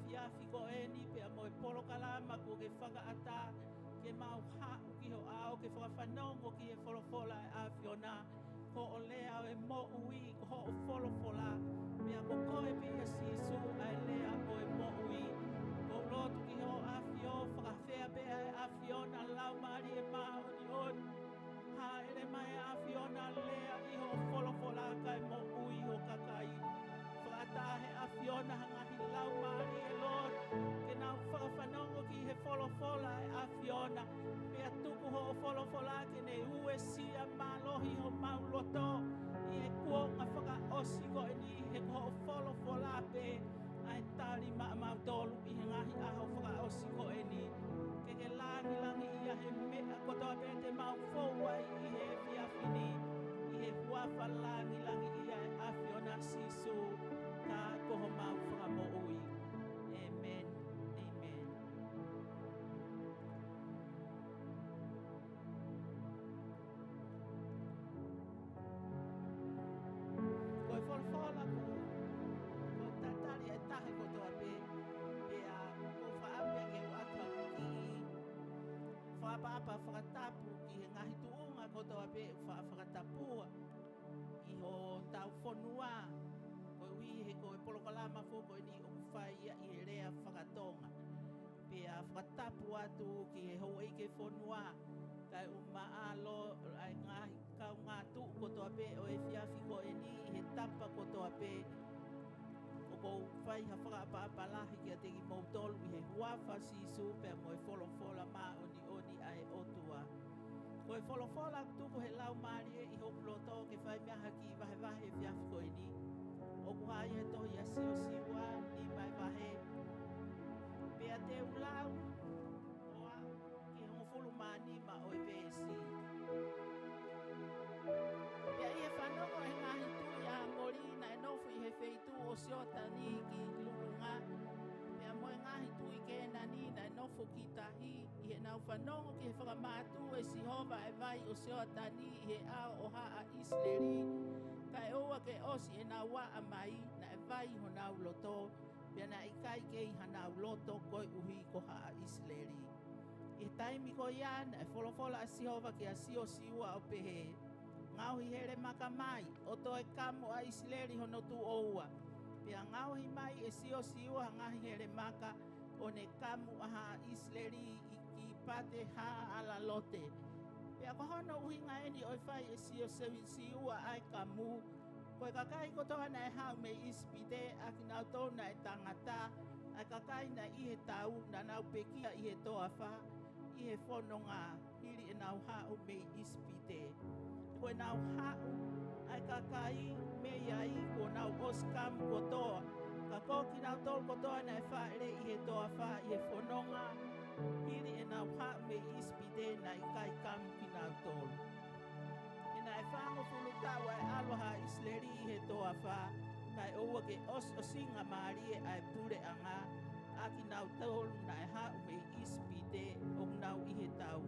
fiafi ko e ni pe mo e polo kalama ko ke whakaata ke mau hau ki ho ao ke whakawhanongo ki e wholofola e a Fiona ko o lea e mo ui ko ho o wholofola mea ko koe pia sisu ai lea o e mo ui ko lotu ki ho a Fio whakawhea pia e a Fiona lau mari e mao ni on ha ere mai a Fiona lea i ho wholofola kai mo ui ho kakai whakatahe a Fiona hangahi lau mari e Lord ke nau whakawhanongo ki he wholofola e a Fiona mea tuku ho o wholofola ke ne ue sia malohi ho mauloto i he kuonga whakaosi ko e ni he ho o wholofola pe ai tari maa mautolu i he ngahi aho whakaosi ko e ni ke langi langi ia he mea kotoa pe te mau fowai i he fiafini i he huafa langi langi ia e a Fiona sisu ka koho mau whakamo ui. Amen. Amen. Koe wholofola ko tatari e tahe kotoa pe pea ko whaapea ke wata ki whaapapa whakatapu ki he ngahi tuunga kotoa pe whakatapua i ho tau whonua koe ui he koe polokalama foko ni o whaia i he rea whakatonga pea whakatapu atu ki he hou eike whonua kai maalo ai ngahi kau ngā tu kotoa pe o e fiafi ko e ni he tapa kotoa pe o kou whai ha whakapapalahi ki a teki mautolu i he huafa sisu pe mo e wholofola mā oni ai otua ko e wholofola tuku he lau marie i hoku loto ke whai mea haki vahe vahe fiafi ko e ni o kuhai he tohi a sio siwa ni mai vahe pea te ulau oa ki hongofulu mani ma o e pesi pea i he whanongo he ngahi tui a Morina e nofu i he feitu o siota ni ki lulunga pea mo e ngahi tui ke nani na e nofu ki tahi i he nau whanongo ki he whakamātu e Sihova e vai o siota ni i he ao o haa Isleri ka e oa ke osi e nā waa mai na e vai ho nau loto pea na i kai ke i hanau loto koi uhi ko haa Isleri i he taimi ko ia na e wholofola a Sihova ki a sio siua o pehe ngauhi here maka mai o to e kamu a Isleri hono tu oua pea ngauhi mai e sio siua ngahi here maka o ne kamu a haa Isleri i ki pate haa ala lote pea ko hono uhinga eni oi whai e sio siua ai kamu koe kakai kotoa na e hau me ispite a ki nau tōna e tangata ai kakai na i he tau na nau pekia i he toa wha i he whanonga hiri e nau hau me ispite koe nau hau ai kakai me iai ko nau oskam kotoa ka koki nau tol kotoa na e whaere i he toa wha i he whanonga hiri e nau hau me ispite na i kai kam ki nau tolu na e whango fulu tawa e aloha Isleri i he toa wha, kai oua ke os o singa maari e ai pure anga, aki nau taolu na e hau me ispite o nau i he tau.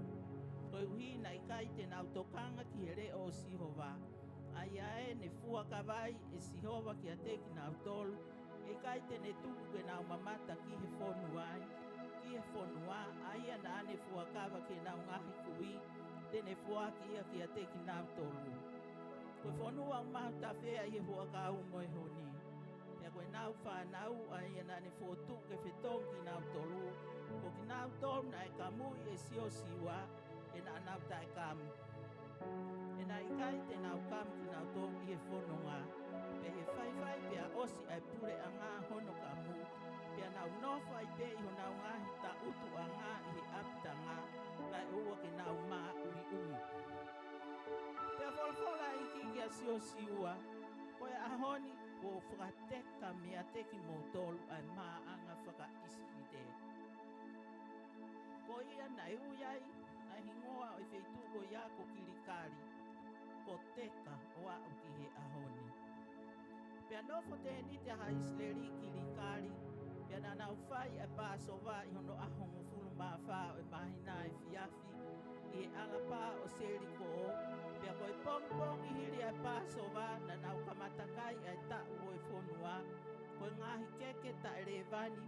Koe uhi na i kai te nau tokanga ki he reo o Sihova. Ai ae ne fua kawai e Sihova ki a te ki nau tolu, e kai te ne tuku ke nau mamata ki he whonuai. Ki he whonua, ai ana ane fua kawa ke nau ngahi kui, tene fuaki ia ki a te ki nau tolu. Koe whanua o mahu ta whea i he hua ka au moe honi. Pea koe nau whanau a ia na ne fuotu ke whetong ki nau tolu. Ko ki nau tolu na e kamui e sio siwa e na nau ta e kamu. E na ikai te nau kamu ki nau tolu i he whanonga. Pe he whai pea osi ai pure a ngā hono kamu. Pea nau nofa i pe i ho nau ngahi ta utu a ngā i he aptanga. Kai ua ke nau maa ui ui. Pea wholwhola i ki a sio siua, koe ahoni o whakateka mea teki mō tolu ai maa anga whaka ispite. Ko ia na e uiai, na hingoa o i wheituko ia ko kirikari, ko teka o au ki he ahoni. Pea nofo te ni te ha Isleri kirikari, pea na nau whai e pāsova i hono ahongo fulu maa whao e mahina e fiafi, I alapa o seliko o. Pia koe pong I hiri ai paso wa na nau kamatakai ai ta ue fonua. Koe ngahi keke ta revani.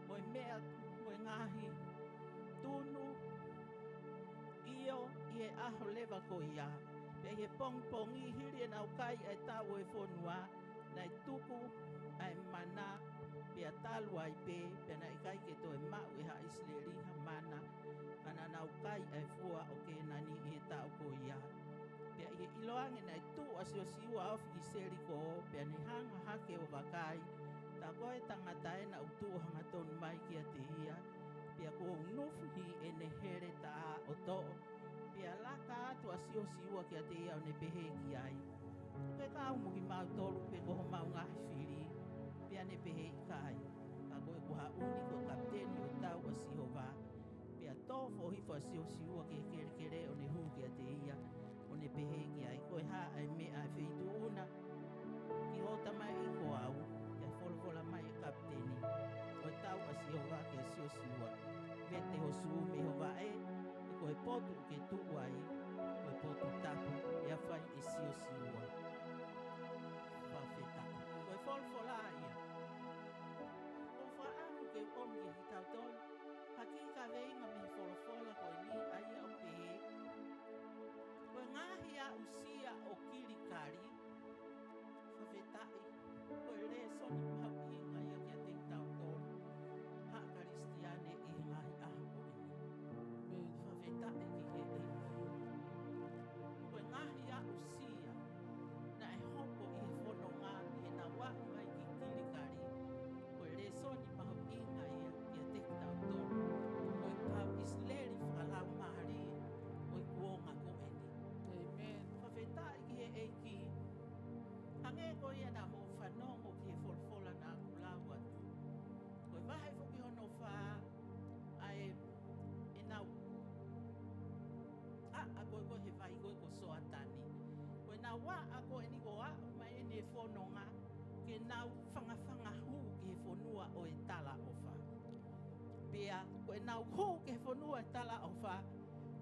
Koe mea koe ngahi tunu. Io I aho lewa ko ia. Pia he pong I hiri nau kai ai ta ue fonua. Nai tuku ai mana. Pia talu ai pe. Pia na ikai ke toi mau I ha isleri ha mana. Ana nau kai ai fua o ke nani I tau ko ia. Pia I iloange nai tu asio siua ofi ki seri ko o. Pia ni hanga hake o wakai. Ta koe tangata e na utu hanga tonu mai ki a te ia. Pia ko unufu hi e ne here ta o to. Pia laka atu asio siua ki a te ia o ne pehe ki ai. Pe ka umu ki mau tolu pe koho mau ngahi whiri. Pia ne pehe I kai. Ka koe kuha uni ko kapteni o tau a sihova. Pia tofo hifo asio siua ki e kere o ne hu ki a te ia. O ne pehe ki ai. Koe ha ai me ai feitu una. Ki hota mai I ko au. Pia folofola mai e kapteni. Koe tau a sihova ki asio siua. Vete ho suu me hova e. E koe potu ke tu ai. Koe potu tapu. Ia fai e sio siua. Whawheta. Koe folofola ia. O whaanu ke omi e hitau tolu. Haki ka veinga me folofola koe ni aia o pehe. Koe ngahi a usia o kirikari. Whawhetai. Koe re soni mau I ngai a kia te tau tolu. Ha karistiane I ngai aha o ini. Whawhetai ki he eiki. Koe ngahi a usia. Na e hoko I he whanonga he na wa mai ki kirikari. Koe re soni mau I ngai a kia te tau tolu. Koe pau isleri whakalau mahari. Koe kuonga ko eni. Amen. Whawhetai ki he eiki. Hange ko ia na mo whanongo ki he wholfola na kulau atu. Koe wahe whuki hono wha ai e nau. A koe koe he vai koe ko soatani. Koe nau wa a koe ni ko a mai e ne whanonga ke nau whanga hu ki he whanua o e tala o wha. Pea koe nau hu ki he whanua e tala o wha.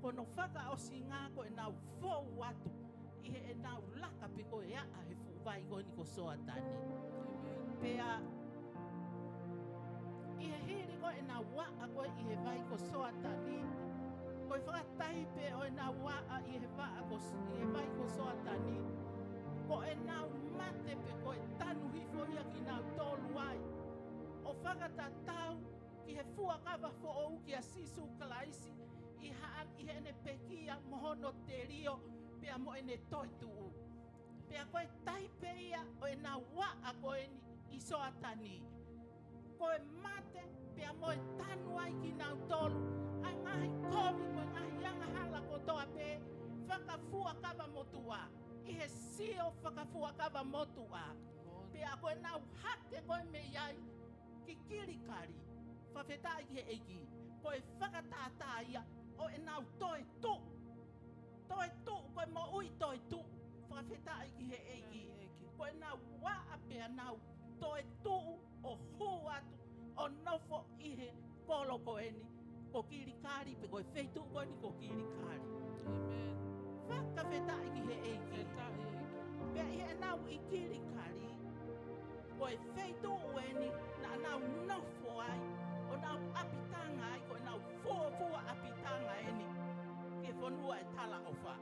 Kono whaka o si ngā koe nau whou atu. I he e nau laka pe koe a he vai koe ni ko soatani. Pea I he hiri koe na waa koe I he vai ko soatani. Koe whakatai pe o e na waa I he vai ko soatani. Ko e nau mate pe koe tanu hifo ia ki nau tolu ai. O whakatatau ki he fuakawa fo o uki a sisu kalaisi. I haan I he ne pekia mohono te rio pea mo e ne toituu. Pea koe taipe ia o e nā waa koe ni I soatani. Koe mate pea mo e tanu ai ki nau tolu. Ai ngahi komi mo e ngahi anga hala ko toa pe. Whakafua kawa motua. I he sio whakafua kawa motua. Pea koe nau hake koe me iai ki kirikari. Whawhetai ki he eiki. Koe whakatata ia o e nau toi tu. Toi tu koe mo ui toi tu. Whawhetai ki he eiki. Koe nau waa pea nau toi tuu o hu atu o nofo I he polo koe ni. Ko kirikari pe koe wheitu koe ni ko kirikari. Amen. Whakawhetai ki he eiki. Pea I he nau I kirikari. Koe wheitu ue ni na nau nofo ai. O nau apitanga ai koe nau fua apitanga e ni. Ke whanua e tala o wha.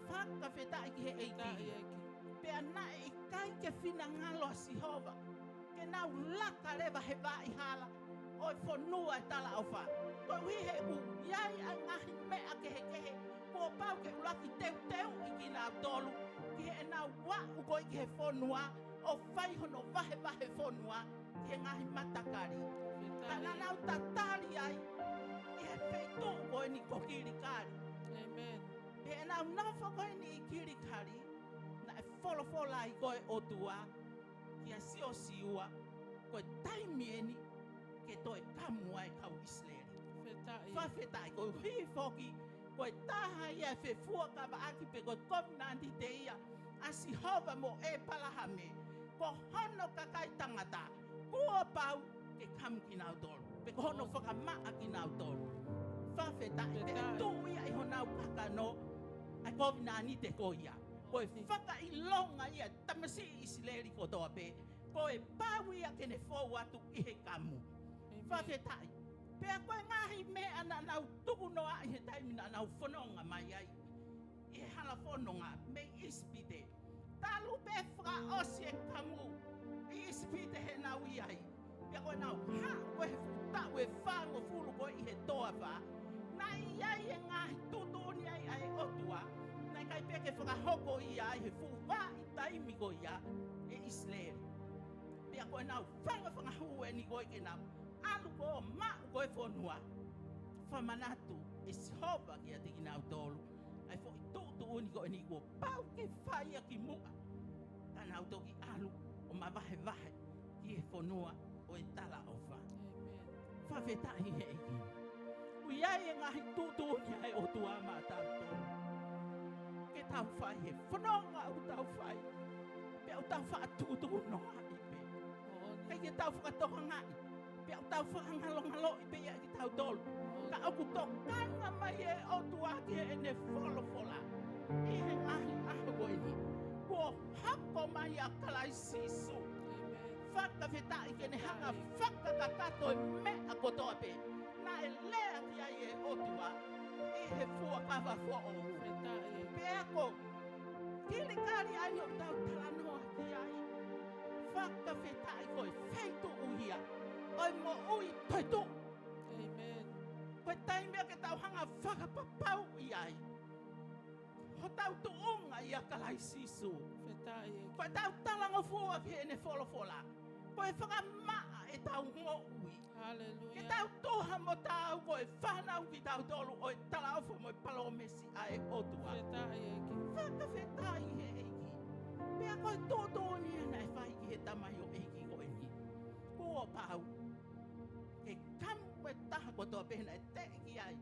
Whakawhetai ki he eiki. Pea na I kai ke whina ngalo a Sihova. Ke nau laka rewa he wā I hala. O e whanua e tala o wha. Koe hui he u iai a ngahi mea kehe. Ko pau ke ulaki teu I ki nau tolu. Ki he nau wā u koe ki he whanua. O whai hono wahe whanua. Ki he ngahi matakari. Kana nau tatari ai. I he wheitu koe ni ko kirikari. Amen. He nau nawha koe ni I kirikari. Na e wholofola I koe o tua. Ki a sio siua. Koe taimieni. Ke toi kamua e kau isleri. Whawhetai koe hui foki. Koe taha ia e whefua kawa aki pe koe COVID-19 te ia. A Sihova mo e palahame. Ko hono kakai tangata. Kua pau ke kam ki nau tolu. Pe ko hono whakamaa ki nau tolu. whawhetai, pe e tū ia i honau kakano, ai kovi nā ni te ko ia. Ko e whaka i longa ia, tamasi i sileri ko toa pe, ko e pāu ia kene fōu atu i he kamu. Whawhetai, pe a koe ngahi me ana nau tuku noa i he taimina nau whanonga mai ai. I he hala whanonga, me ispite. Talu pe whaka osi e kamu, i ispite he nau i ai. Pe a koe nau, ha, koe he whutau e whango fulu koe i he toa wha. Nai iai e ngahi tutuni ai ai otua. Nai kai peke whakahoko i ai he fuwa i taimi ko ia e Israel. Pea koe nau whangahu e ni koe ke nau. Alu ko mau koe whonua. Whamanatu e sihova ki a tiki nau tolu. Ai fo i tūtu uni koe ni koe pau ke whaia ki mua. Ka nau toki alu o mawahe wahe ki e whonua o e tala o wha. Whawhetai he eki. Ui ai e ngahi tūtu uni ai o tua mā tau tolu. Ke tau whai he whanonga au tau whai. Pe au tau wha tūtu noa i pe. Kei ke tau whakatoka ngai. Pe au tau whakangalongalo i pe ia ki tau tolu. Ka au kuto kanga mai e o tua ki e ne wholofola. I he ngahi aho koe ni. Kua hako mai a kalai sisu. Whakawhetai ke ne hanga whakakakato e mea kotoa pe. Na e lea ki ai e o tua. I he fua kawa fua o. Pea ko. Kili kari ai o tau talanoa ki ai. Whakawhetai koe wheitu uhia. Oi mo ui toi tu. Koe taimea ke tau hanga whakapapau i ai. Ho tau tuunga i a kalai sisu. Koe tau talango fua ki e ne wholofola. Koe whakamaa e tau mo ui. Ke tau toha mo tau koe whanau ki tau tolu o e talawho mo e palomesi ai o tua. Whakawhetai he eiki. Pea koe tōtōni e nei whai ki he tamai o eiki koe ni. Kua pau. Ke kamu e taha kotoa pehena e te ki ai.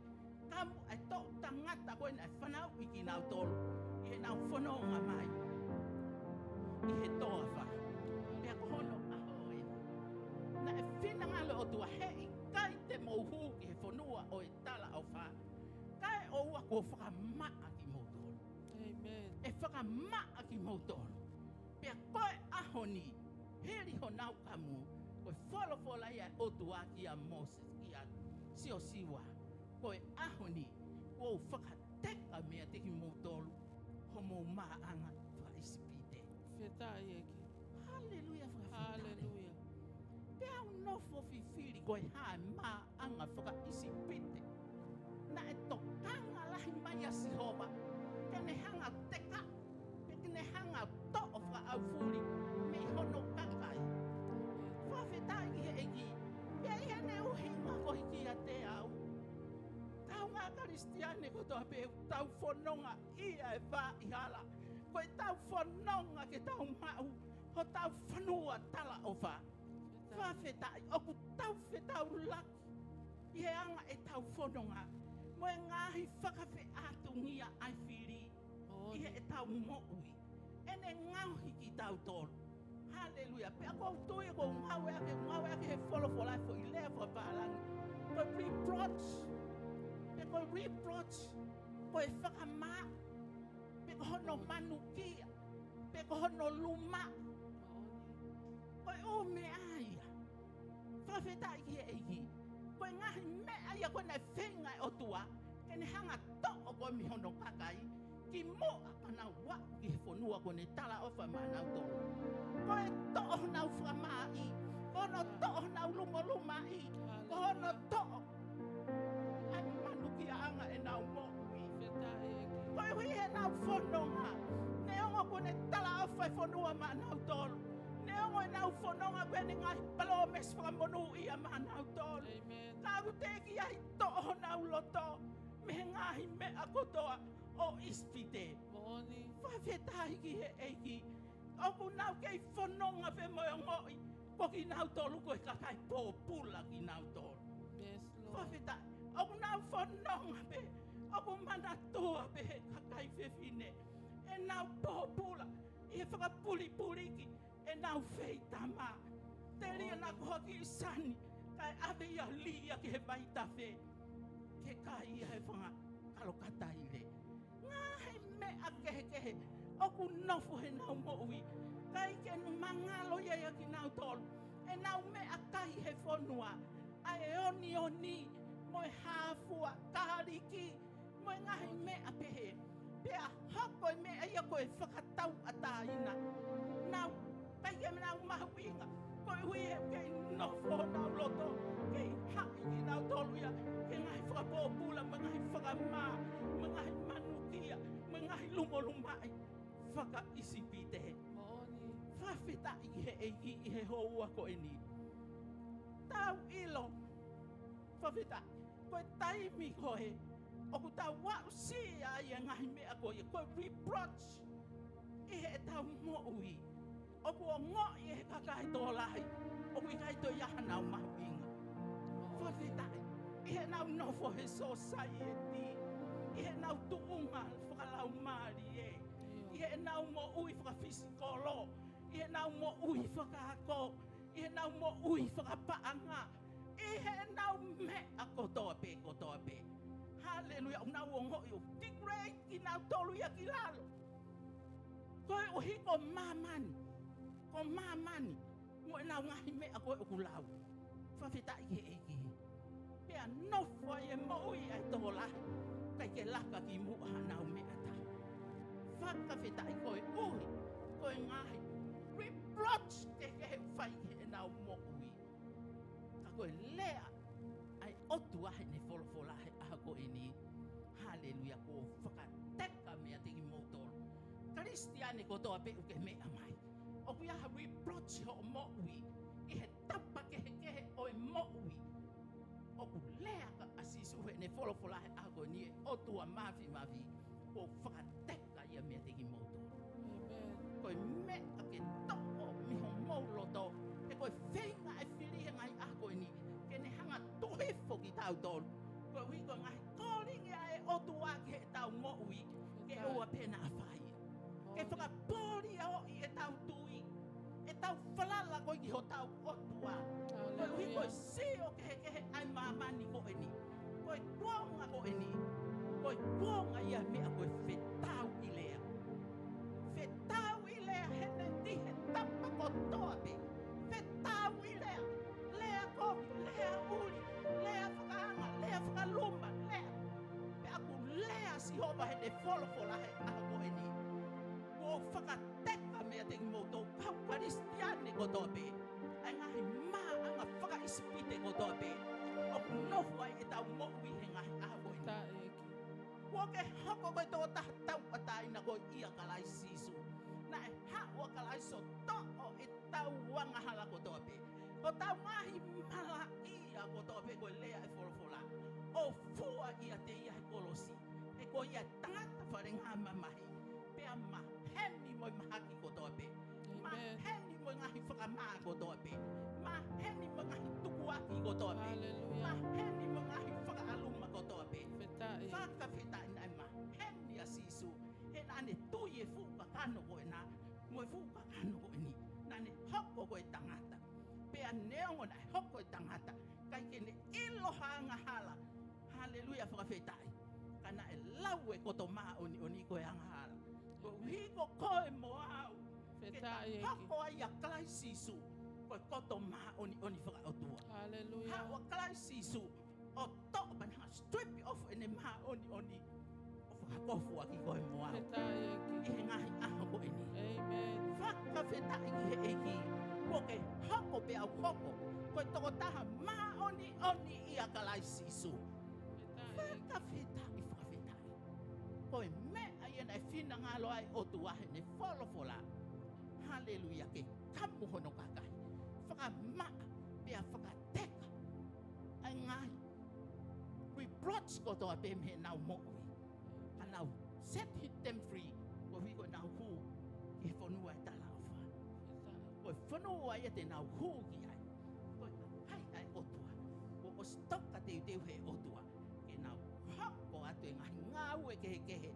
Kamu e tō tangata koe nei whanau i ki nau tolu. I he nau whanonga mai. I he toa wha. Pea kohono aho e. Na e whinangale o tua hei kai te mouhu ki he whanua o e tala au wha. Kai o ua kua whakamaa ki moutoro. E whakamaa ki moutoro. Pea koe ahoni, heri ho nau kamu, koe wholofola ia o tua ki a Moses, ki a Sio Siwa. Koe ahoni, kua whakateka mea te ki moutoro, homo maanga wha ispite. Hallelujah whakawhetai. Pea unofo fifiri koe hae maa anga whaka isi pite. Na e tokanga lahi mai a Sihova. Kene hanga teka. Kene hanga to'o wha au furi. Me hono kakai. Whawhetai ki he eki. Pea ia ne uhinga koe ki a te au. Tau ngā karistiane ko toa pe tau whanonga ia e wha i hala. Koe tau whanonga ke tau mau. Ho tau whanua tala o wha. Whawhetai, oku tau whetau laki. I he anga e tau whanonga. Mo e ngahi whakawhe atu ngia ai whiri. I he e tau mo'ui. E ne ngauhi ki tau tolu. Hallelujah. Pea kou tui ko ngawe ake he wholofola fo i lea fo pālangi. Koe reproach. Pe koe reproach. Koe whakamaa. Pe ko hono manukia. Pe ko hono luma. Koe o me aia. Whawhetai ki he eiki. Koe ngahi mea ia koe nei whenga o tua. Kene hanga to'o koe mi hono kakai. Ki moa pana wa ki he whanua koe ne tala ofa manau tolu. Koe to'o nau whamai. Kono to'o nau luma i. Kono to'o. Ai manu ki anga e nau mo'ui. Koe hui he nau whanonga. Ne ongo koe ne tala ofa e whanua manau tolu. Ne ongo e nau whanonga koe ne ngai palomes whamonu i a manau tolu. Nau teki ai to'o nau loto. Me ngahi mea kotoa o ispite. Whawhetai ki he eiki. Oku nau kei whanonga whe moe ngoi. Ko ki nau tolu koe kakai pōpula ki nau tolu. Whawhetai. Oku nau whanonga pe. Oku mana toa pe he kakai whewhine. E nau pōpula. I he whakapuli ki. E nau whei tama. Te ria nā koha ki sani. Kai ave ia lia ki he vaita whe. ke kai he whanga kalokata i le. Ngā he mea kehe o ku nofu he nau moui. Kai ke nu mangalo ia ki nau tolu. E nau mea kai he whonua. A e oni mo e hāfua kariki. Mo e ngahi mea pehe. Pea hoko e mea ia koe whakatau ataina. Nau, kai ke nau mahuinga. Koe hui he kei nofo nau loto. Kei haki ki nau tolu ia. Ke ngahi whakapōpula, ma ngahi whakamā, ma ngahi manukia, ma ngahi lumolumai. Whaka isipite he. Maoni. Whawhita i he houa ko e ni. Tau ilo. Whawhita. Koe taimi ko he. Oku tau wau sia i a ngahi mea ko e. Koe reproach. I he tau moui. Oku o ngō i he kakai tō lahi. Oku i kai tō iaha nau mahuinga. Whawhita. I he nau nofo he society. I he nau tuunga whakalau maari e. I he nau mo ui whakafisikolo. I he nau mo ui whakako. I he nau mo ui whakapaanga. I he nau mea kotoa pe. Hallelujah. O nau o ngoi o tigrei ki nau tolu ia ki lalo. Koe o hiko mamani. Ko mamani. Mo e nau ngahi mea koe o kulau. Whawhita i he eiki. Pea nofua i e mo ui ai tō lahi. Kai ke laka ki mua nau mea ta. Whakawhita i koe ui. Koe ngahi. Reproach te he whai he nau mo ui. Ka koe lea. Ai otu ahe ne wholofola he aha ko e ni. Hallelujah. Ko whakateka mea te ki motoro. Kristiane ko toa pe uke mea mai. O ku iaha reproach ho mo ui. I he tapa kehe o e mo ui. O ku lea ka asisu he ne wholofola he aha ko ni e otu a mavi. Ko whakateka ia mea te ki motoro. Amen. Koe mea ke toko miho mauloto. E koe whenga e whiri he ngai aha ko e ni. Ke ne hanga tohefo ki tau tolu. Koe hui koe ngai kōringi a e otu a ke he tau mo ui. Ke ua pena a whaia. Ke whakapōri a o i e tau tui. E tau whalala koe ki ho tau otua. Koe hui koe sio ke he ai mamani ko e ni. Koe kuonga ko e ni. Koe kuonga ia mea koe whetau i lea. Whetau i lea hene ti he tapa ko toa pe. Whetau i lea. Lea komi, lea uri, lea whakaanga, lea whakaluma, lea. Pe aku lea si hova hene wholofola he aha ko e ni. Ko whakateka mea te moto kau karistiane ko toa pe. Ai ngahi maa anga whakaisipite ko toa pe. Oku nofu ai e tau moui he ngahi aha ko e ni. Ta eki. Kua ke hoko koe tō tahtau ataina koe ia kalai sisu. Na e haua kalai so to'o e tau wangahala ko tō pe. Ko tau ngahi mala ia ko tō pe koe lea e wholofola. O fua ia te ia he kolosi. E ko ia tangata wharenga mamahi. Pea maheni moi mahaki ko tō pe. Maheni moi ngahi whakamā ko tō pe. Maheni moi ngahi tukuaki ko tō pe. Hallelujah. Maheni moi ngahi whakaaluma ko tō pe. Wheta e. Whakawheta i nai maheni a sisu. He nane tui e fuka kano ko e nā. Mo e fuka kano ko e ni. Nane hoko ko e tangata. Pea neongo nai hoko e tangata. Kai kene iloha anga hala. Hallelujah whakawheta i. Kana e lau e koto maa oni ko e anga hala. Ko hiko koe mo au. Wheta e eki. Hako ai a klai sisu. Ko e koto maa oni whakaotua. Hallelujah. Hawa klai sisu. O to'o banha strip off ene maa oni. O whakakofu aki koe mo au. Wheta e I eki. he ngahi aha ko e ni. Amen. Whakawheta i he eki. Ko ke hoko pe au hoko. Ko e toko taha maa oni i a kalai sisu. Wheta e eki. Whakawheta i. Ko e mea i ena e whina ngalo ai o tuahe ne wholofola. Hallelujah ke kamu hono kakai. Whakamaa pea whakateka. Ai ngai. Reproach ko toa pe me nau mo'ui. Ka nau set them free. Ko wiko nau hu ki he whanua e tala o wha. Ko e whanua e te nau hu ki ai. Ko e hai ai otua. Ko o stoka te uteu he otua. Ke nau hako atu e ngahi ngāu e kehe.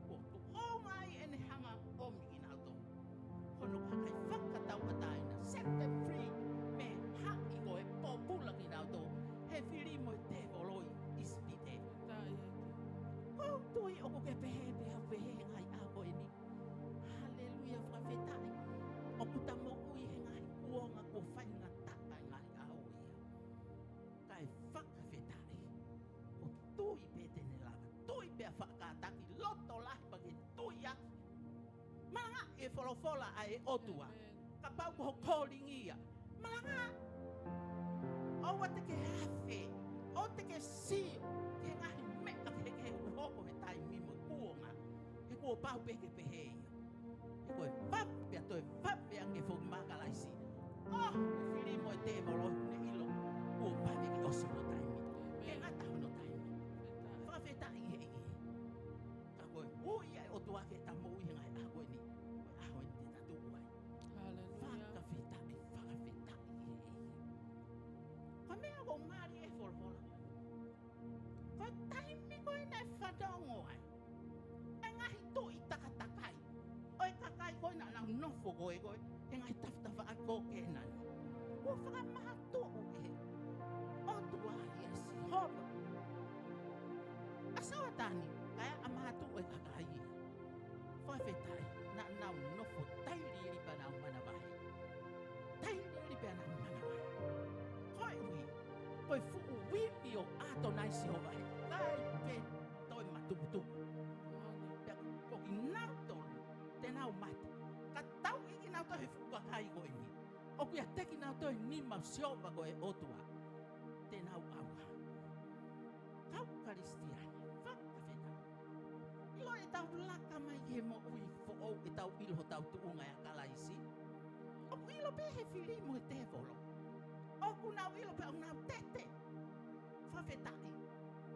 Ko tu hongai e ne hanga omi ki nau tō. Hono kakai whakatau ataina. Set them free. Me hai ko e pōpula ki nau tō. He whiri mo e te voloi ispite. oku ke pehe ngai a koe ni. Hallelujah whawhetai. Oku ta mo ui he ngai kuonga ko whainga taka ngai a oia. Kai whakawhetai. O tui pe tene lava. Tui pe a whakataki loto lahi pake tui aki. Malanga e wholofola a e otua. Ka pau ko calling ia. Malanga. O te ke hawhe. O te ke sio. Ke ngahi meka ke uhoko he tai mimo kuonga. He kua pau pe ke pehe ia. He koe whape a toi whape ange whoki makalaisi. Oh, e whiri mo e te molohi ne ilo. Kua pawe ki oso no taimi. Ke ngata hono taimi. Whawheta i he i. Ka koe ui ai o tuake ta mo ui ngai a koe ni. Koe a koe ni te tatu uai. Whakawheta i whakawheta i he i. Koe mea ko ngari e wholofola. Koe taimi koe nei whadongo ai. E ngahi tō i takatakai. Oi kakai koe na nang nofo koe koe. E ngai tawtawa a koke nani. Kua whakamaha tō e. O tua yes, horo. Asawa tani, kaya amaha tō e kakai ia. Whawhetai, na nau nofo tairiri pa nau manawahe. Tairiri pa nau manawahe. Koe ui, koe fuku wipi o ato naisi o wahe. Kai pe toi matuputupu. Pea koki nau tolu, te nau mate. Ka tau iki nau toi fuka kai koe ni. O kia teki nau toi ni mau siopa koe otua. Te nau aua. Kau karistiani, whakawheta. Ilo e tau laka mai he mo ui fo'ou e tau ilo tau tuunga ya kalaisi. Oku ilo pe he whiri mo e te volo. Oku nau ilo pe au nau tete. Whawhetai.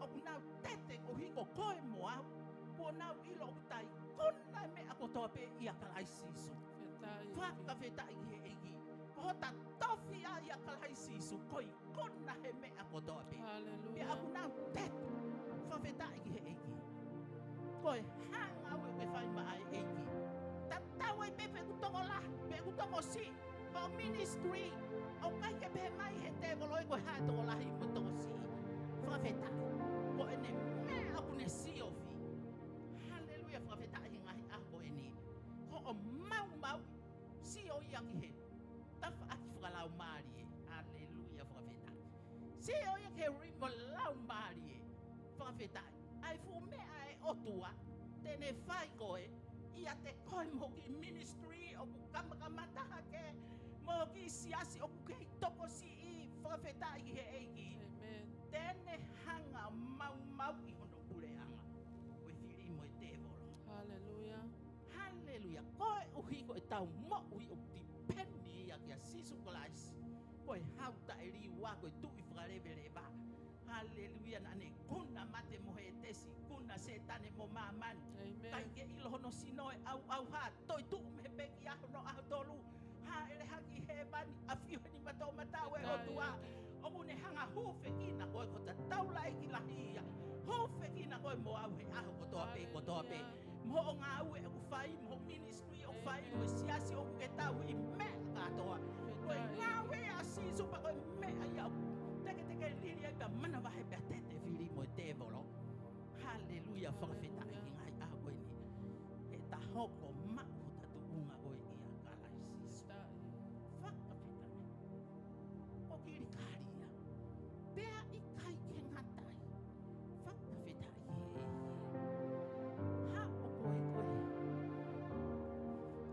Oku nau tete o hiko koe mo au. Kua nau ilo o tai kona me ako toa pe ia kalaisi isu. Whakawhetai he egi. Hota tofi a ia kalaisi isu koi kona he me ako toa pe. Pea aku nau tete. Whawhetai he egi. Koe hanga ue ke whai maa e egi. Tatau e pepe kutongo la, pe kutongo si. O ministry. O kai ke pe mai he te voloi koe hae tongo lahi mo tongo si. Whawhetai. Ko ene me aku ne si ofi. Hallelujah, whawhetai ngahi ako ene. Ko o mau. Si o iaki he. Tafa aki whakalau maari e. Hallelujah, whawhetai. Si o iaki he rimo lau maari e. Whawhetai. Ai fu mea e otua. Tene whai koe. Ia te koe mo ki ministry. O ku kamakamataha ke. Mo ki siasi o ku kei toko si i. Whawhetai he eiki. Tene hanga mau i hono ureanga. Koe whiri mo e te volo. Hallelujah. Koe uhi koe tau mo ui o ti penni ia kia sisu kolaisi. Koe hauta e riwa koe tui whakarevere ba. Hallelujah. Nane kuna mate mo he tesi. Kuna setane mo mamani. Kai ke ilo hono sinoe au ha. Toi tu me peki aho no aho tolu. Ha ele haki he bani. A fio ni matau matau e o tua. Oku ne hanga hufe kina koe ko ta taula e ki lahia. Hufe kina koe mo au he aho kotoa pe. Mo o ngā ue e ku whai, mo ministry o whai, mo siasi o ku ke tau i me katoa. Koe ngā ue a sisu pa koe me a iau. Teke liri ai pa mana wahe pe a tete whiri mo e te volo. Hallelujah, whakawheta i ngai a koe ni. He ta hoko mako tatu unga koe i a kalai sisu. Whakawheta me. O kiri kāria. Pea i kai ke ngatai. Whakawheta i he e. Ha o koe.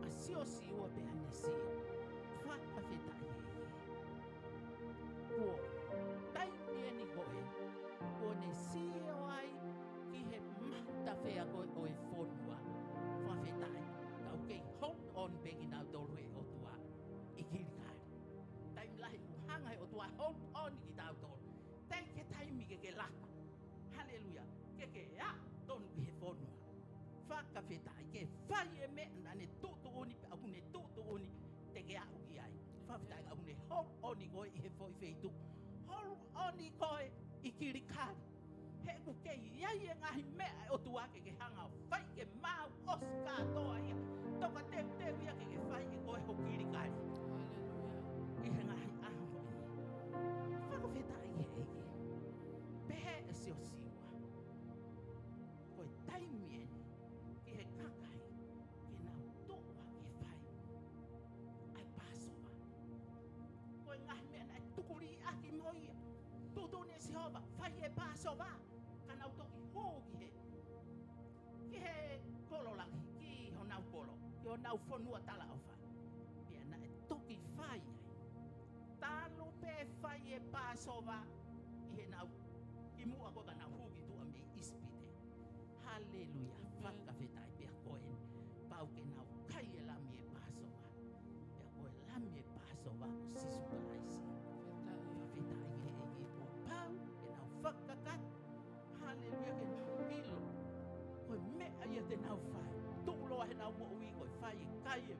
A sio pea ne sio. Whakawheta i he e. Ko taimi e ni koe. Ko ne sio ai ki he mata whea koe o e whonua. Whawhetai. Kau kei hold on peki nau tolu e o tua. I kiri kāri. Taimi lahi uhanga e o tua hold on i ki tau tolu. Tai ke taimi ke laka. Hallelujah. Ke a tonu ki he whonua. Whakawhetai. Ke whai e me nane tutu oni pe aku ne tutu oni. Te ke a uki ai. Whawhetai aku ne hold on i koe i he whoi wheitu. Hold on i koe i kiri kāri. He ku ke iai e ngahi mea o tuake ke hanga whai ke mau oska toa ia. Toka te ia ke whai ke koe ho kiri kāri. I he ngahi aho ini. Whakawhetai he eike. Pehe e sio siwa. Koe taimi Jehova, fai e Passover. Kana utoki hoki he. Ki he kolo laki, ki ho nau kolo. Ki ho nau whanua tala ofa. Pia na e toki fai ai. Talo pe fai e Passover. I he nau, i mua koka nau huki tua me ispite. Hallelujah. Whakawhetai pia koen. Pau ke nau kai e lami e Passover. Pia koe lami e Passover o sisu kalaisi. Whawhetai ke eke o pau ke nau whakakat. Hallelujah ke nau ilo. Koe mea ia te nau whai. Tuloa he nau mo ui koe whai e kai e.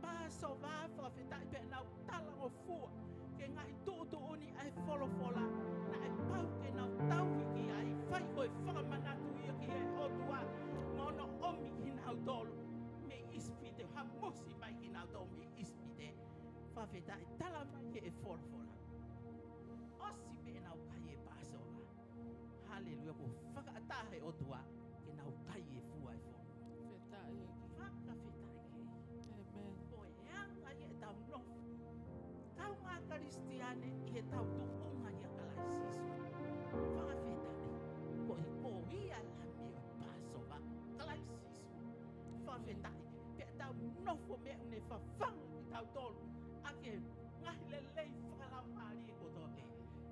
Passover whawhetai pia nau tala o fua. Ke ngai tūtu uni ai wholofola. Na e pau ke nau tauhiki ai. Whai koe whakamanatu ia ki he o tua. Mono omi ki nau tolu. Me ispite. Ha musi mai ki nau tolu me ispite. Whawhetai tala mai ke e wholofola. Osi pe nau kai e Passover. Hallelujah. Ko whakaatahe o tua. Ke nau kai e fua e wholo. Whakawhetai ke. Amen. Ko e anga i e tau nofu. Tau ngā karistiane i he tau tu unga i a kalaisisu. Whakawhetai. Ko e kōhia lami o Passover. Kalaisisu. Whakawhetai. Pea tau nofo mea une whawhanga ki tau tolu. Ake ngahi lelei whakalau maari e koto e.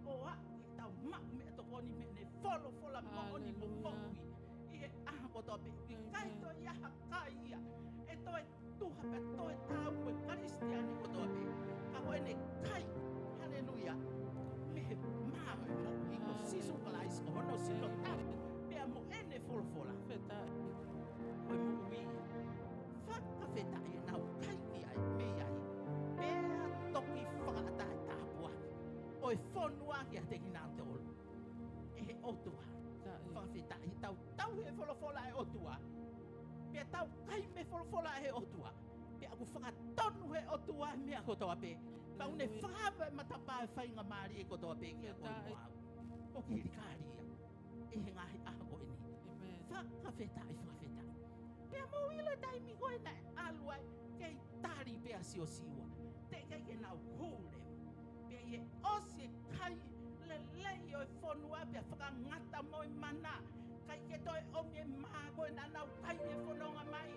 Ko a e tau mak mea tokoni mea ne wholo whola mooni mo mokui. I he aha koto pe. I kai to iaha kai ia. E toi tuha pe toi tau me karistiane koto pe. Ka koe ne kai. Hallelujah. Me he maa e mo i ko sisu kalais ko hono silo tau. Pea mo ene wholo whola. Koe mo ui. Whakawhetai e nau kai ki ai me ai. Pea toki whakaatai tāpua. O e whonua ki a te hina te olu. E he otua. Whawhetai tau he wholofola e otua. Pea tau kai me wholofola e he otua. Pea aku whakatonu he otua e mea kotoa pe. Pau ne whaawa e matapa e whainga maari e kotoa pe ki a koe moau. O ki rikaria. E he ngahi aha ko ini. Whakawhetai. Pea mo ilo tai mi koe nai aluai. Kei tari pea sio siwa. Te kei ke nau hule. Pea ye ose kai lelei o e whonua pea whakangata mo i mana. Kai ke toi omi e maa koe na nau kai e whanonga mai.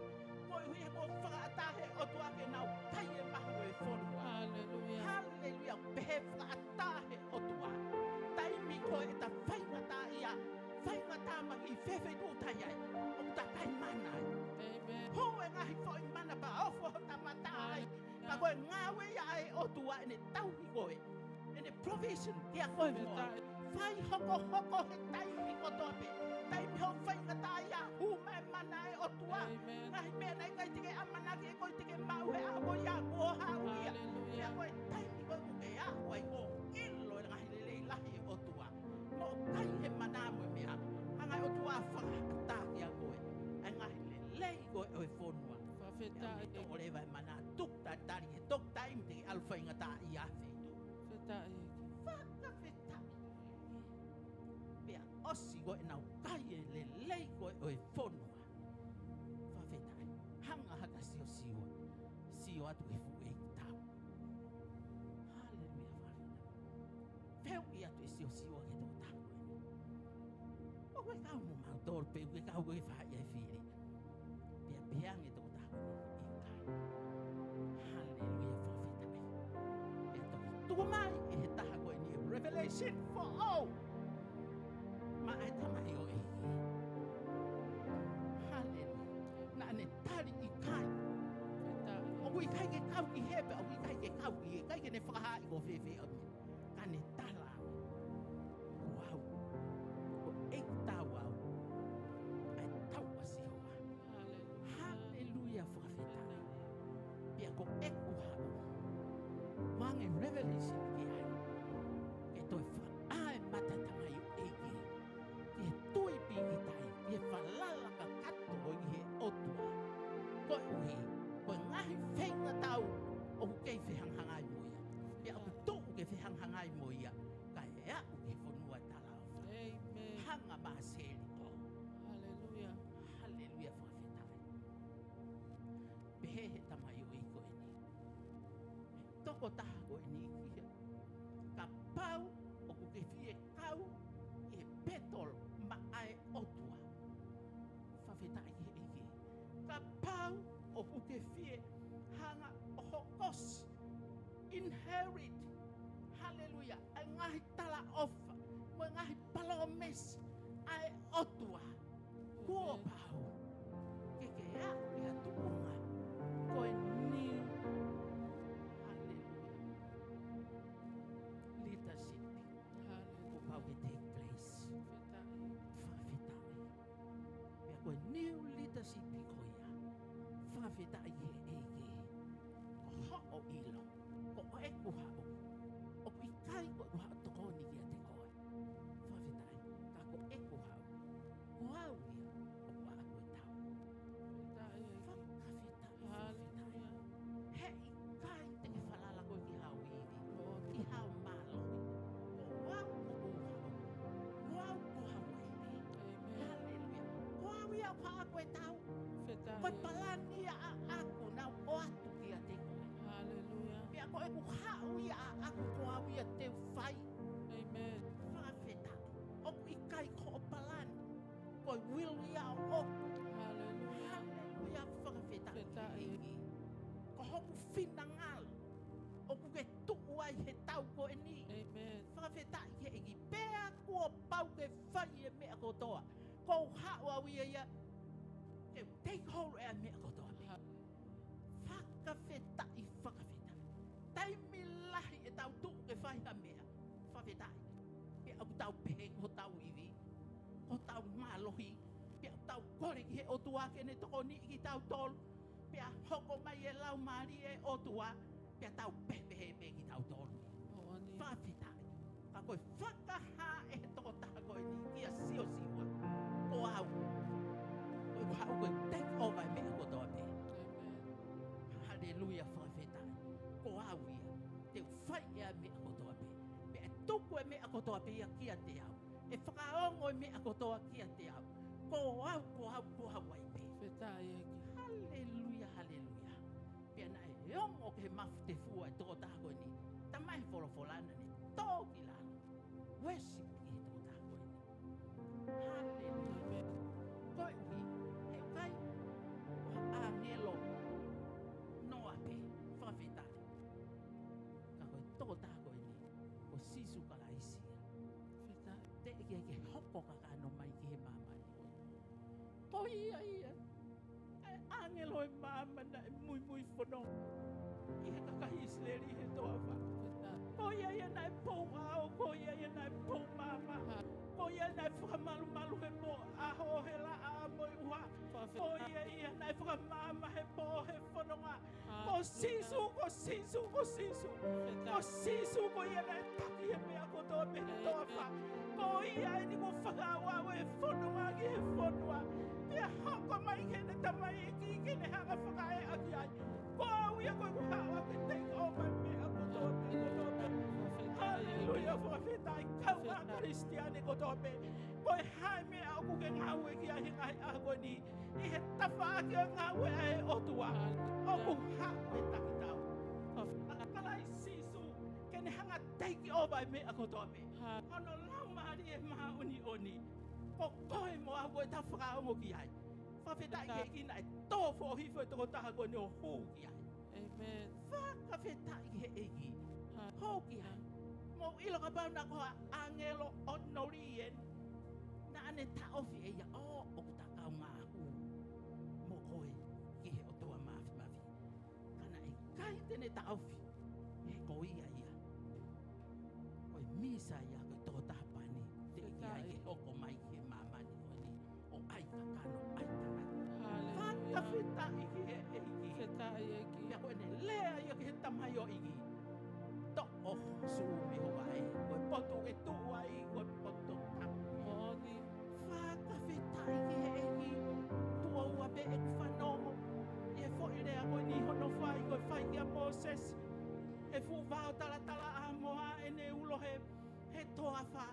Koe hui e ko whakaatahe o tua ke nau kai e mahu e whonua. Hallelujah. Hallelujah. Pehe whakaatahe o tua. Tai mi koe e ta whaingata ia. Whaingata maki whewhe tūtai ai. O ta kai mana ai. Amen. Ho e ngahi whoi mana pa ofo ho ta mata ai. Ka koe ngawe ia ai o tua ene tauhi koe. Ene provision kia koe moa. Whai hoko he taimi kotope. Taimi ho whaingata ia huma e mana e o tua. Amen. Ngahi mea nei kai tike amanaki e koe tike mau he aho ia kua hau ia. Ia koe taimi koe kuke a koe ko ilo e ngahi lelei lahi e o tua. Mo kai he manamu e mea. Hangai o tua whakataki a koe. E ngahi lelei koe o e whonua. Whawhetai. Ia me ole vai mana tukta tari e tok taimi tike alfa ingata ia feitu. Whetai. Whakawhetai. Pea osi koe nau kai e lelei koe o e whonua. Whawhetai. Hanga hata sio siwa. Sio atu e fu e tau. Hallelujah, whawhetai. Peu i atu e sio siwa ke tō tau. O koe kau mo mau tōru peu ke kau koe whai e whiri. Pea peang e tō tau i kai. Hallelujah, whawhetai. Pea toki tua mai e he taha koe ni Revelation for all. Ma ai tamai o e. Hallelujah. Na ane tari i kai. O kui kai ke kau ki hepe, o kui kai ke kau ki he. Kai ke ne whakaha i ko whewhe o mi. Ka ne tala. Wow. Ko e tau au. Ai tau asi hoa. Hallelujah, whakawhetai. Pia ko e kuhau. Mange Revelation ki ai. E toi whaae mata tamai o eiki. Ki he tui piki tai. Ki he whalala ka kato o i he otua. Koe uhi. Koe ngahi whenga tau. O kei whehanghanga i moia. Pia o tōu ke whehanghanga i moia. Ka e a u ke whanua tala o wha. Amen. Hanga ma seri o. Hallelujah. Hallelujah, whawhetai. Pehe he tamai o i koe ni. Toko taha koe ni kia. Ka pau o ku ke whie kau pau o puke fie hanga o hokos inherit hallelujah ai ngahi tala ofa mo ngahi palomes ai otua kua pau keke a ia tuunga koe ni hallelujah leadership o pau ke take place whawhetai pia koe new leadership i koia whawhetai he ege ko hao ilo ko e ku hao o ku i kai ko ku hao tokoni kia te koe whawhetai ka ko e ku hao ko hao ia o ku a koe tau whawhetai he i kai te ke whalala koe ki hao iwi i hao mālohi ko wau o ku hao ko hao ko hao iwi hallelujah ko hao ia o haa koe tau koe palani a aku nau o atu kia te koe pia koe ku hao ia a aku ko hao ia te whai whawhetai o ku i kai ko o palani koe will ia o oku hallelujah whawhetai egi ko hoku whinangal o ku ke tuku ai he tau koe ni whawhetai he egi pēa kua pau ke whai e mea kotoa ko hao au ia ke take hold e mea kotoa me whakawhetai taimi lahi e tau tuku ke whai ha mea whawhetai pe au tau pehe ko tau iwi ko tau mālohi pe au tau kore ki he otua ke ne toko ni ki tau tolu pe a hoko mai e lau maari e otua pe a tau pehe me ki tau tolu whawhetai ka koe whakaha e he toko taha koe ni kia sio siwa ko au koe hau koe take over e mea kotoa pe hallelujah whawhetai ko au ia te whai e a mea kotoa pe pe e tuku e mea kotoa pe ia kia te au e whakaongo e mea kotoa kia te au ko au ai pe hallelujah hallelujah pe na e ongo ke mafu te fua e toko taha koe ni tamai wholofolana ni tōki lalo worship ki he toko taha koe ni hallelujah koe ui he kai a ngelo noa pe whawhetai ka koe toko taha koe ni ko sisu kalaisia te eke ke hoko ka kano mai ki he mamani ko ia e angelo e mamana e mui whono i he kakahi isleri he toa wha ko ia na e pou ao ko ia na e pou mama ko ia na e whakamalu he mo aho he la a moi ua ko ia na e whakamama he po he whanonga ko sisu ko ia na e taki he mea kotoa me he toa wha ko ia e ni mo whakawa e whanonga ki he whanua pia hoko mai ke ne tamai e ki ke ne hanga whakae aki ai ko au ia koe kuhawa ke take over mea kotoa me kotoa me hallelujah whawhetai kaua Kristiane kotoa me koe hai mea oku ke ngau e ki ahi ngai a koe ni i he tawha aki o ngau e ahe otua oku hau e takitau alakalai sisu ke ne hanga take over mea kotoa me ono lau maari e maha oni ko koe mo a koe ta whakaongo ki ai whawhetai ke ina e tōwho o hifo e toko taha koe ne o hū ki ai whakawhetai he egi hō ki ai mo ilo ka pau na koha angelo onnorien na ane ta ofi e ia o ku ta kau ngā hū mo koe ki he o toa mafi kana e kai tene ta ofi he ko ia koe misa ia koe tō taha pani te ki ai ke hoko mai ki he mamani koe ni o ai kakano ai tarai whakawhetai ki he egi pia koe ne lea ia ki he tamai o igi to o suumi ho ai koe poto e tu ai koe poto tapu whakawhetai ki he egi tua ua be e ku whanongo e fo i rea koe ni hono whai koe whai ki a Moses e fu vao tala a moa e ne ulo he toa wha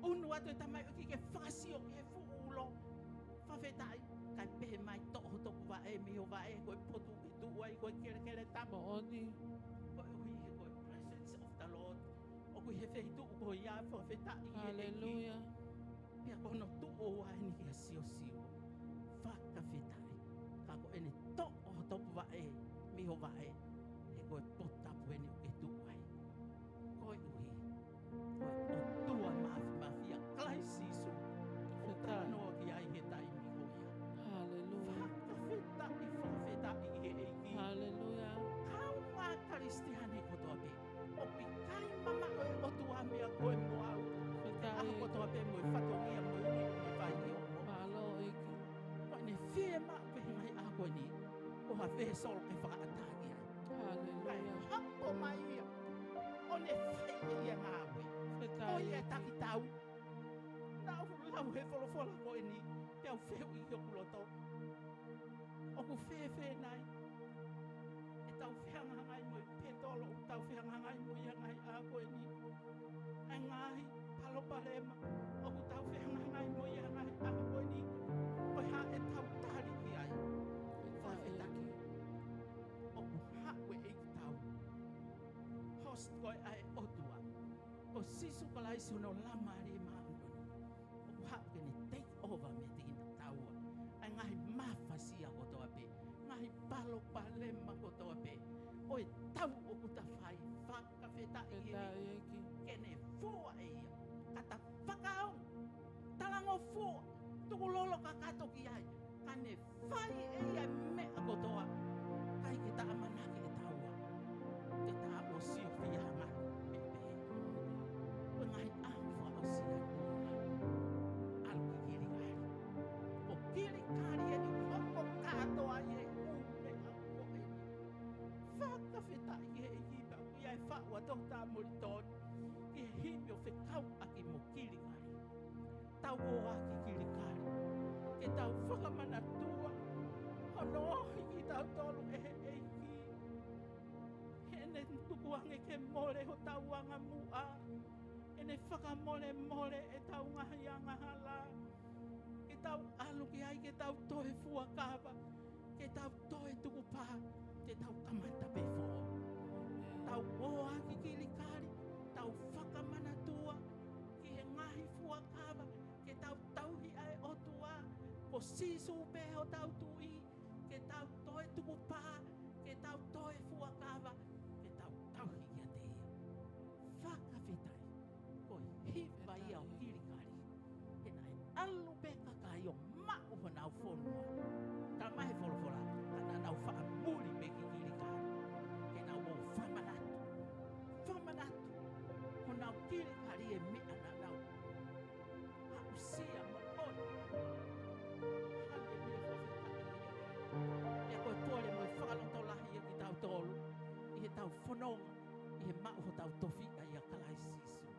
unu atu e tamai o ki ke whakasio ki he fu ulo whawhetai kai pehe mai toho toku wa e miho wa e koe potu ke tu ai koe kere tamo koe hui he koe presence of the Lord o koe he whehitu u koe ia whawhetai Hallelujah. pia kono tu o ai ni kia sio whakawhetai ene to o topu vae miho vae e koe potapu ene e tu ai koe uhi koe o tua mafia klai sisu o tano ki ai he tai miho ia Hallelujah. whakawhetai i he eiki Hallelujah. kaunga karistiane kotoa pe o pi kai mama oe o tua mea koe mo au Fetai aho kotoa pe mo e whatongia mo e me vai e o malo eki. koe ne whie ma pe ngai a koe ni o ha whe sol ke whakaatagi ai kai Hallelujah. hapo mai ia o ne whaia ia ngā koe Fetai koe e eki. taki tau tau lau he wholofola koe ni te au wheu i o kuloto o ku whe nai e tau whiangangai mo i petolo o tau whiangangai mo i angai a koe ni ai ngahi palo palema o ku tau whiangangai mo i angai a koe ni koe ha e tau tari ki ai Fetai eki. o ku hawe e ki tau host koe ai otua o sisu kalai suno lama ri maangoni o ku hawe ni take over me te ina taua ai ngahi mafasia ko toa pe ngahi palo palema ko toa pe o e tau o ku ta whai whakawheta i e Fetai eki. kene fua e ia kata whakao talango fua tuku lolo ka kato ki ai kane whai e ia me a kotoa kai ki ta amanaki e taua te ta o sio whianga me pe o ngai angwa o sia alu ki kiri kari o kiri kari e ni hoko kato ai e ume a ko e ni whakawheta i e hiba i ai whaua toh tā moriton i himi o whekau aki mo kiri kari tau o aki kiri kari ke tau whakamana tua hono i tau tolu e he eiki ene tukuange ke mole ho tauanga mua ene whakamole mole e tau ngahianga hala ke tau alu ki ai ke tau toe fua kawa ke tau toe tuku pā ke tau kamanta pefo tau o aki kiri kari tau whakamana tua ki he ngahi fua kawa ke tau tauhi ai o tua ko sisu peho tau tui ke tau toe tuku pā ke tau toe fua kawa ke tau tauhi ia te ia whakawhetai ko hiwa ia o kiri kari e nai alu pe kakai o mao hana au whonua ka mahe wholofola kana nau whaamuri pe ki kiri kari ke nau o whamanatu ko nau kiri kari e mea na nau hau sia mo ono haleluia whawhetai e koe tole mo e whakaloto lahi e ki tau tolu i he tau whanonga i he mao ho tau tofi ai a kalai sisu